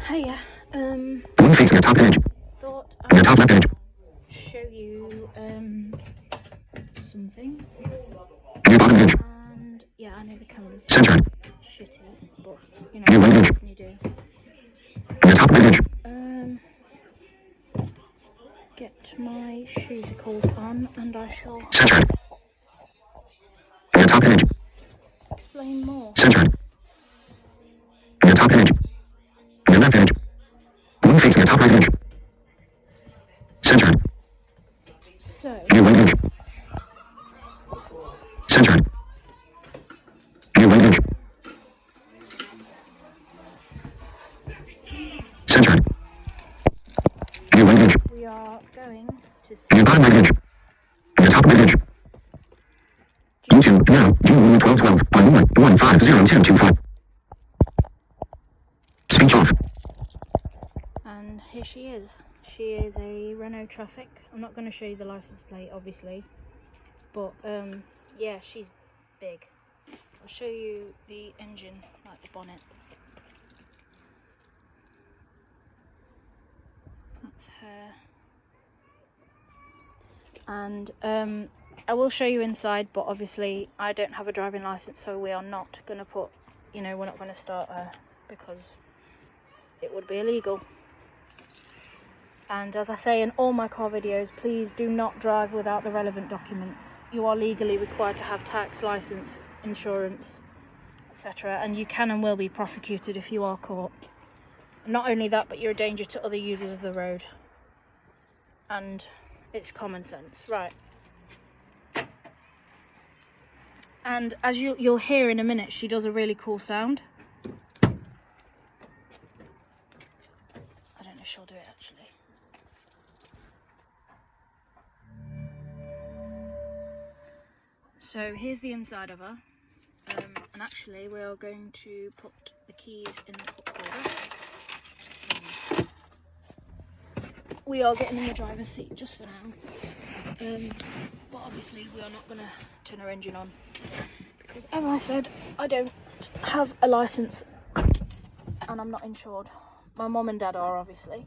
Hiya. One facing your top edge. Thought Your top left edge. I'd show you something. Your bottom edge. And yeah, I know the camera's Center. shitty, but you Your know right edge. what can you do? Your top right edge. Get my shoesicles on, and I shall Center. Your top edge. explain more. Center. Your top edge. Your left edge. One facing your top right edge. Center. So Your right edge. Center. Your right edge. Center. Your right edge. we are going to Your bottom right edge. Your top right edge. YouTube now. June 1212 on 1501025. Speech off. and here she is. She is a Renault Traffic. I'm not going to show you the license plate, obviously, but yeah, she's big. I'll show you the engine, like the bonnet. That's her. And I will show you inside, but obviously I don't have a driving license, so we are not going to put, we're not going to start her because it would be illegal. And as I say in all my car videos, please do not drive without the relevant documents. You are legally required to have tax, license, insurance, etc. And you can and will be prosecuted if you are caught. Not only that, but you're a danger to other users of the road. And it's common sense. Right. And as you'll hear in a minute, she does a really cool sound. I don't know if she'll do it actually. So here's the inside of her, and actually we are going to put the keys in the cup holder. We are getting in the driver's seat just for now, but obviously we are not going to turn our engine on because, as I said, I don't have a licence and I'm not insured. My mum and dad are, obviously.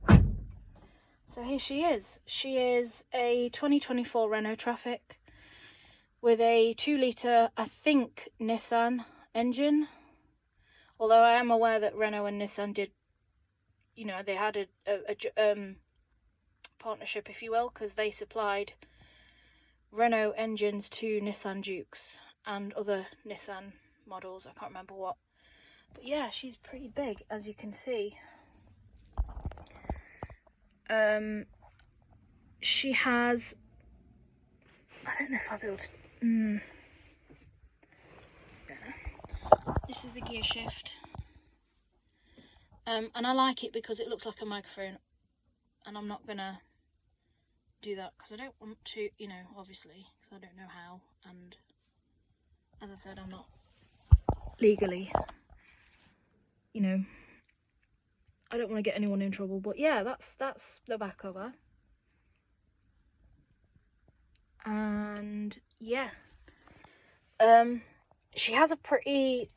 So here she is. She is a 2024 Renault Traffic with a 2-litre, I think, Nissan engine. Although I am aware that Renault and Nissan did, they had a partnership, if you will, because they supplied Renault engines to Nissan Dukes and other Nissan models. I can't remember what. But yeah, she's pretty big, as you can see. She has, I don't know if I'll be able to, this is the gear shift, and I like it because it looks like a microphone, and I'm not gonna do that because I don't want to, obviously, because I don't know how, and as I said, I'm not legally, I don't want to get anyone in trouble. But yeah, that's the back of her. And yeah, she has a pretty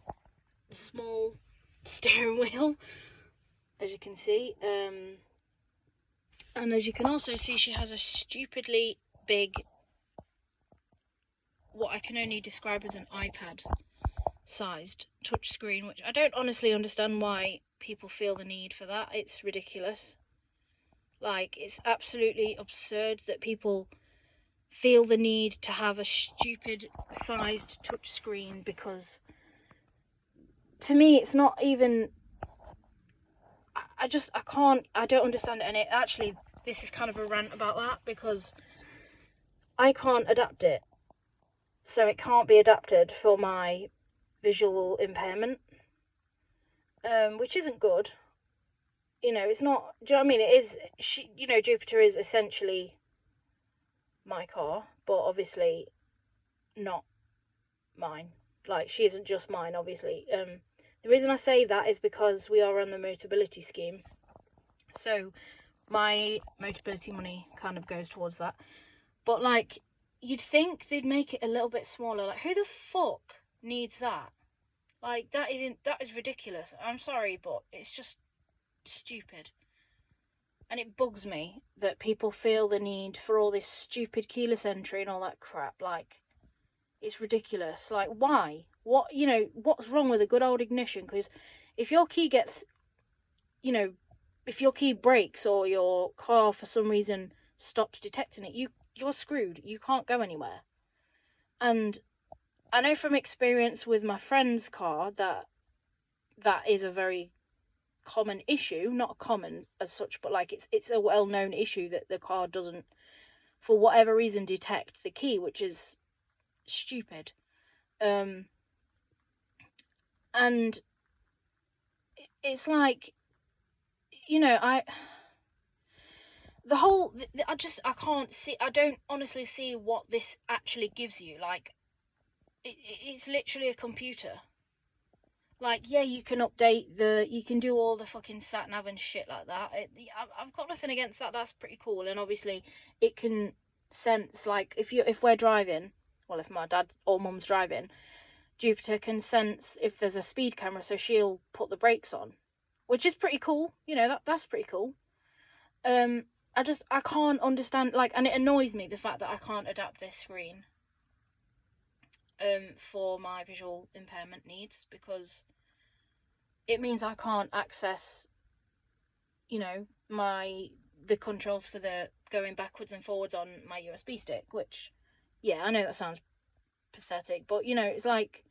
small steering wheel, as you can see, and as you can also see, she has a stupidly big, what I can only describe as an iPad sized touchscreen, which I don't honestly understand why people feel the need for that. It's ridiculous. Like, it's absolutely absurd that people feel the need to have a stupid sized touchscreen, because to me it's not even, I don't understand it. And it actually, this is kind of a rant about that, because I can't adapt it, so it can't be adapted for my visual impairment, which isn't good. It's not, do you know what I mean? It is, Jupiter is essentially my car, but obviously not mine. Like, she isn't just mine, obviously. The reason I say that is because we are on the motorbility scheme, so my motorbility money kind of goes towards that. But like, you'd think they'd make it a little bit smaller. Like, who the fuck needs that? Like, that is ridiculous. I'm sorry, but it's just stupid. And it bugs me that people feel the need for all this stupid keyless entry and all that crap. Like, it's ridiculous. Like, why? What, you know, what's wrong with a good old ignition? Because if your key gets, you know, if your key breaks or your car for some reason stops detecting it, you're screwed. You can't go anywhere. And I know from experience with my friend's car that is a very common issue. Not common as such, but like it's a well-known issue that the car doesn't, for whatever reason, detect the key, which is stupid. And it's like, you know, I can't see, I don't honestly see what this actually gives you. Like, it's literally a computer. Like, yeah, you can you can do all the fucking sat nav and shit like that. I've got nothing against that. That's pretty cool. And obviously, it can sense, like, if we're driving, well, if my dad or mum's driving, Jupiter can sense if there's a speed camera, so she'll put the brakes on, which is pretty cool. You know, that's pretty cool. I can't understand, like, and it annoys me the fact that I can't adapt this screen for my visual impairment needs, because it means I can't access, you know, the controls for the going backwards and forwards on my USB stick, which, yeah, I know that sounds pathetic, but, you know, it's like,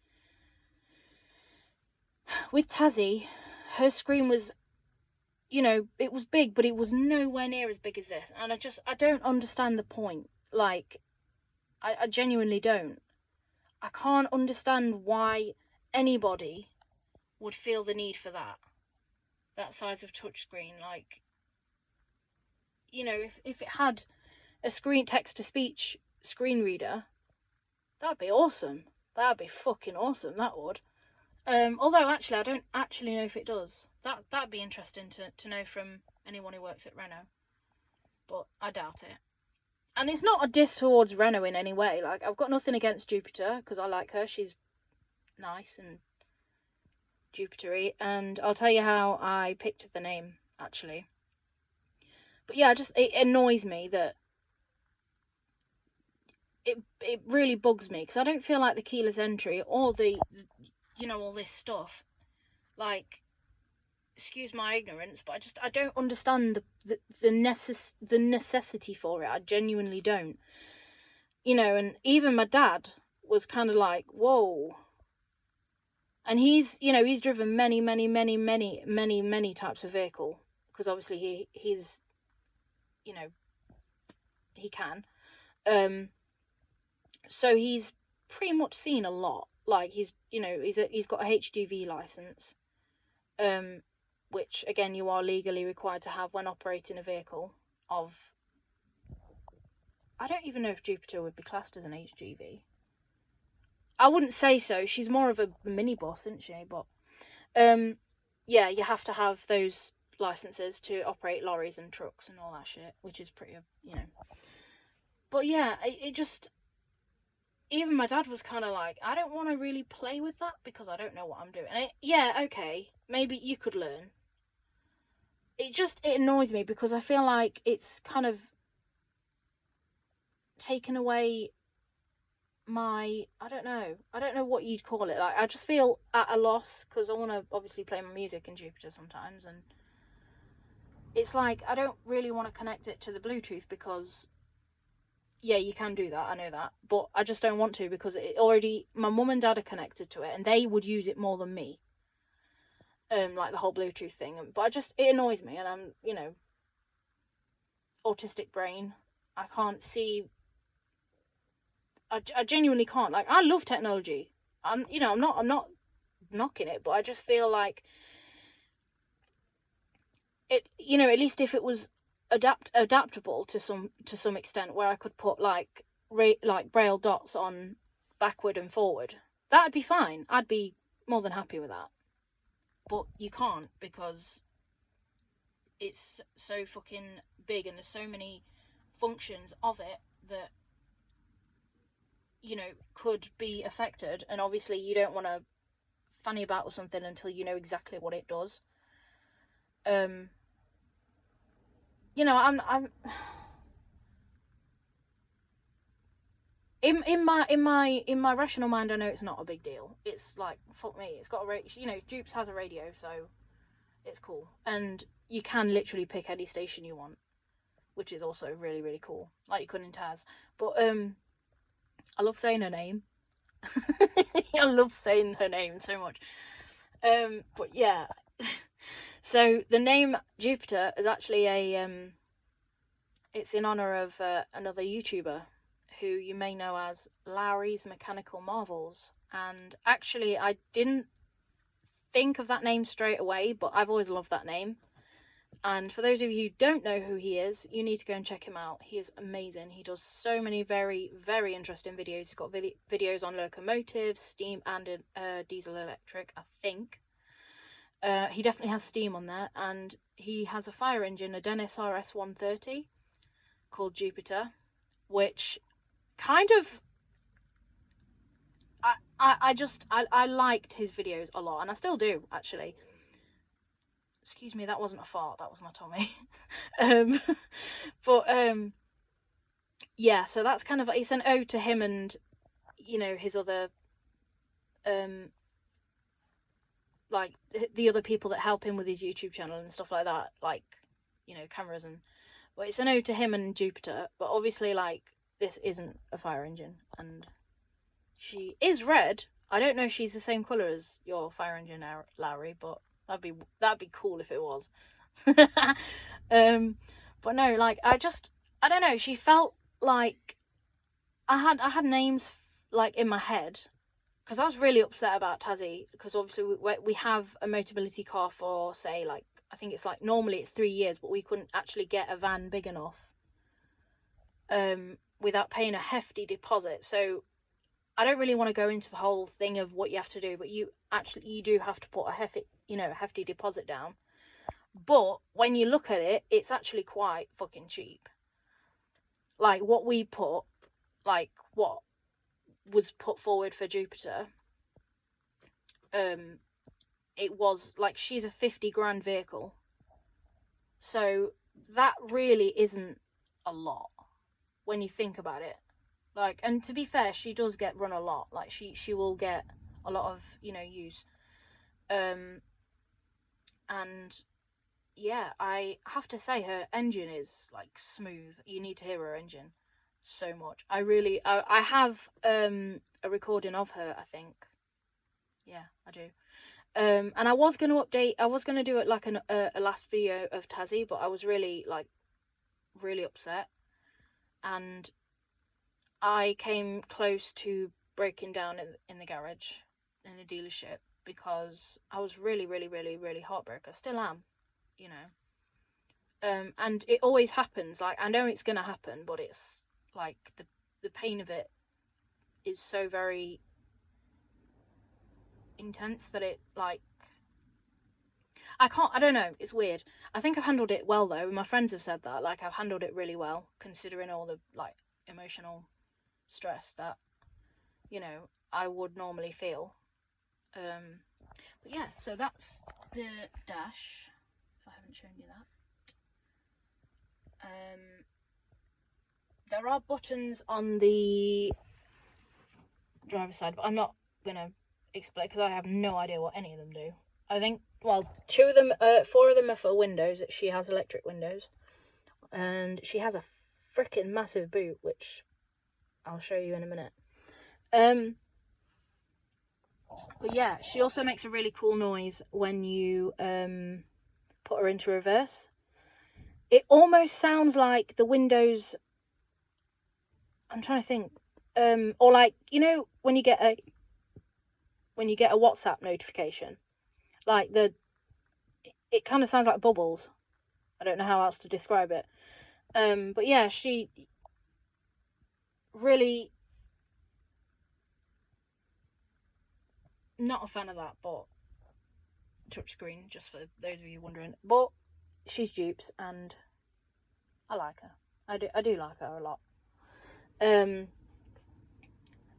with Tazzy, her screen was, you know, it was big, but it was nowhere near as big as this, and I don't understand the point. Like, I genuinely don't. I can't understand why anybody would feel the need for that size of touchscreen. Like, you know, if it had a screen text-to-speech screen reader, that'd be awesome. That'd be fucking awesome, that would. Although, actually, I don't actually know if it does. That'd be interesting to know from anyone who works at Renault. But I doubt it. And it's not a diss towards Renault in any way. Like, I've got nothing against Jupiter, because I like her. She's nice and Jupiter-y. And I'll tell you how I picked the name, actually. But yeah, it annoys me that it really bugs me, because I don't feel like the keyless entry or you know, all this stuff, like, excuse my ignorance, but I don't understand the necessity for it. I genuinely don't. You know, and even my dad was kind of like, whoa. And he's, you know, he's driven many types of vehicle, because obviously he's, you know, he can. So he's pretty much seen a lot. Like, he's, you know, he's got a HGV license, which, again, you are legally required to have when operating a vehicle of, I don't even know if Jupiter would be classed as an HGV. I wouldn't say so. She's more of a minibus, isn't she? But yeah, you have to have those licenses to operate lorries and trucks and all that shit, which is pretty, you know. But yeah, it just, even my dad was kind of like, I don't want to really play with that because I don't know what I'm doing. And yeah, okay, maybe you could learn. It annoys me because I feel like it's kind of taken away I don't know what you'd call it. Like, I just feel at a loss, because I want to obviously play my music in Jupiter sometimes, and it's like I don't really want to connect it to the Bluetooth, because yeah, you can do that, I know that, but I just don't want to, because my mum and dad are connected to it, and they would use it more than me, like the whole Bluetooth thing. But it annoys me, and I'm, you know, autistic brain. I can't see. I genuinely can't. Like, I love technology. I'm not knocking it, but I just feel like it, you know, at least if it was adaptable to some extent, where I could put like braille dots on backward and forward, that'd be fine. I'd be more than happy with that. But you can't, because it's so fucking big, and there's so many functions of it that, you know, could be affected, and obviously you don't want to fanny about with something until you know exactly what it does. You know, I'm in my rational mind, I know it's not a big deal. It's like, fuck me, it's got a you know, Dupes has a radio, so it's cool, and you can literally pick any station you want, which is also really, really cool, like you could in Taz. But I love saying her name. I love saying her name so much. But yeah, so the name Jupiter is actually it's in honor of another YouTuber who you may know as Lowry's Mechanical Marvels. And actually, I didn't think of that name straight away, but I've always loved that name. And for those of you who don't know who he is, you need to go and check him out. He is amazing. He does so many very, very interesting videos. He's got videos on locomotives, steam, and diesel electric, I think. He definitely has steam on there, and he has a fire engine, a Dennis RS 130, called Jupiter, which kind of I liked his videos a lot, and I still do, actually. Excuse me, that wasn't a fart, that was my tummy. But yeah, so that's kind of, it's an ode to him and, you know, his other like the other people that help him with his YouTube channel and stuff like that, like, you know, cameras and, but it's an ode to him and Jupiter. But obviously, like, this isn't a fire engine, and she is red. I don't know if she's the same colour as your fire engine, Lowry, but that'd be cool if it was. But no, like, I don't know, she felt like I had names like in my head, because I was really upset about Tassie, because obviously we have a mobility car for, say, like, I think it's like, normally it's 3 years, but we couldn't actually get a van big enough without paying a hefty deposit. So I don't really want to go into the whole thing of what you have to do, but you do have to put a hefty deposit down. But when you look at it, it's actually quite fucking cheap. Like, what we put, like, what was put forward for Jupiter, it was like, she's a 50 grand vehicle, so that really isn't a lot when you think about it. Like, and to be fair, she does get run a lot, like she will get a lot of, you know, use, and yeah, I have to say her engine is like smooth. You need to hear her engine so much. I have a recording of her, I think. Yeah, I do. And I was going to do it like a last video of Tassie, but I was really upset, and I came close to breaking down in the garage, in the dealership, because I was really, really, really, really heartbroken. I still am, you know. And it always happens. Like, I know it's going to happen, but it's like the pain of it is so very intense that it, like, I don't know, it's weird. I think I've handled it well, though. My friends have said that, like, I've handled it really well, considering all the, like, emotional stress that, you know, I would normally feel. But yeah, so that's the dash, if I haven't shown you that. There are buttons on the driver's side, but I'm not gonna explain, because I have no idea what any of them do. I think, well, 4 of them are for windows. She has electric windows, and she has a freaking massive boot, which I'll show you in a minute. But yeah, she also makes a really cool noise when you put her into reverse. It almost sounds like the windows, I'm trying to think, or like, you know, when you get a WhatsApp notification, like it kind of sounds like bubbles. I don't know how else to describe it. But yeah, she really, not a fan of that, but touchscreen, just for those of you wondering. But she's Dupes, and I like her. I do like her a lot. And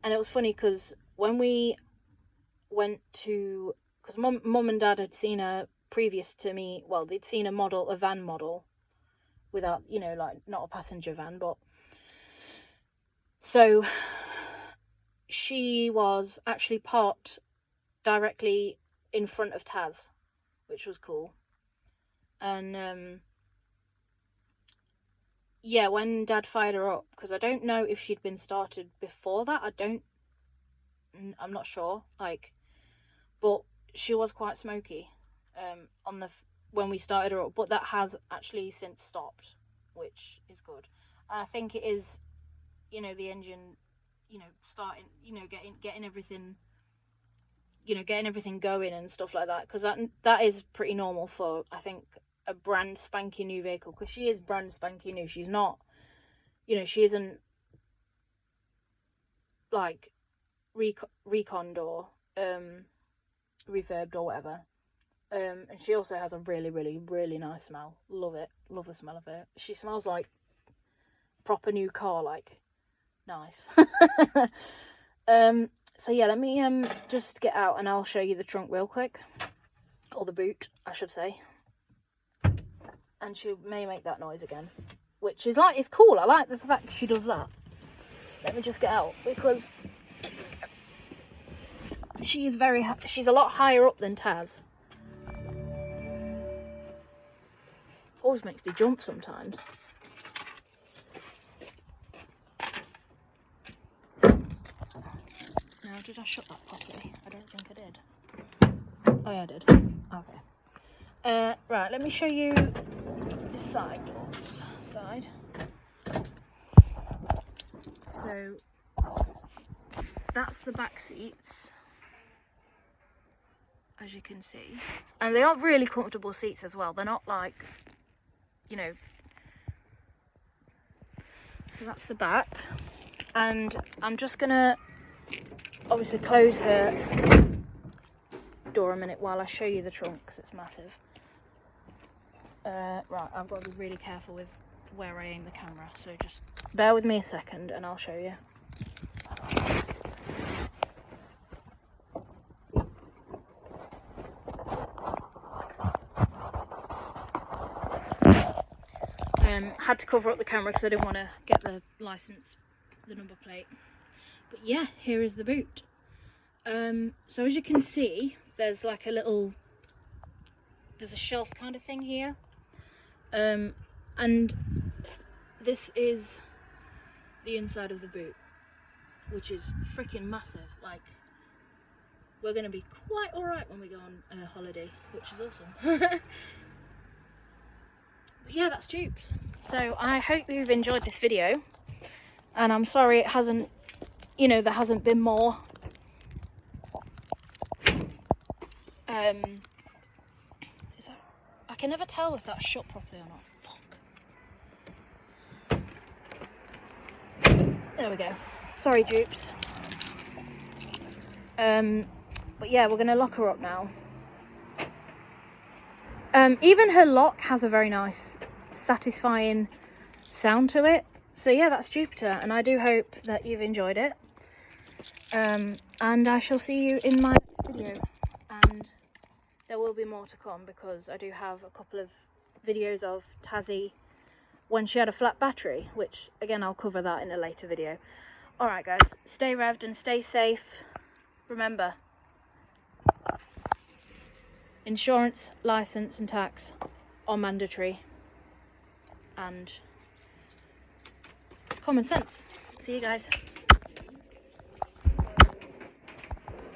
it was funny, because when we went to, because mum and dad had seen her previous to me, well, they'd seen a van model without, you know, like not a passenger van, but so she was actually parked directly in front of Taz, which was cool. And yeah, when Dad fired her up, because I don't know if she'd been started before that, I'm not sure, like, but she was quite smoky when we started her up, but that has actually since stopped, which is good. And I think it is, you know, the engine, you know, starting, you know, getting everything, you know, getting everything going and stuff like that, because that is pretty normal for, I think, a brand spanking new vehicle, because she is brand spanking new. She's not, you know, she isn't like reconned or refurbed or whatever. And she also has a really, really, really nice smell. Love it. Love the smell of it. She smells like proper new car, like nice. So yeah, let me just get out and I'll show you the trunk real quick, or the boot, I should say. And she may make that noise again, which is like, it's cool. I like the fact she does that. Let me just get out, because she's a lot higher up than Taz. Always makes me jump sometimes. Now, did I shut that properly? I don't think I did. Oh yeah, I did. Okay. Right, let me show you this side. So that's the back seats, as you can see, and they are really comfortable seats as well. They're not like, you know. So that's the back, and I'm just gonna obviously close her door a minute while I show you the trunk, because it's massive. Right, I've got to be really careful with where I aim the camera, so just bear with me a second and I'll show you. Had to cover up the camera because I didn't want to get the number plate. But yeah, here is the boot. So as you can see, there's like there's a shelf kind of thing here. And this is the inside of the boot, which is freaking massive. Like, we're going to be quite alright when we go on a holiday, which is awesome. But yeah, that's Dupes. So I hope you've enjoyed this video, and I'm sorry it hasn't, you know, there hasn't been more. I can never tell if that's shut properly or not. Fuck. There we go. Sorry, Dupes. But yeah, we're gonna lock her up now. Even her lock has a very nice, satisfying sound to it. So yeah, that's Jupiter, and I do hope that you've enjoyed it. And I shall see you in my next video. And there will be more to come, because I do have a couple of videos of Tazzy when she had a flat battery, which again I'll cover that in a later video. Alright guys, stay revved and stay safe. Remember, insurance, license and tax are mandatory, and it's common sense. See you guys.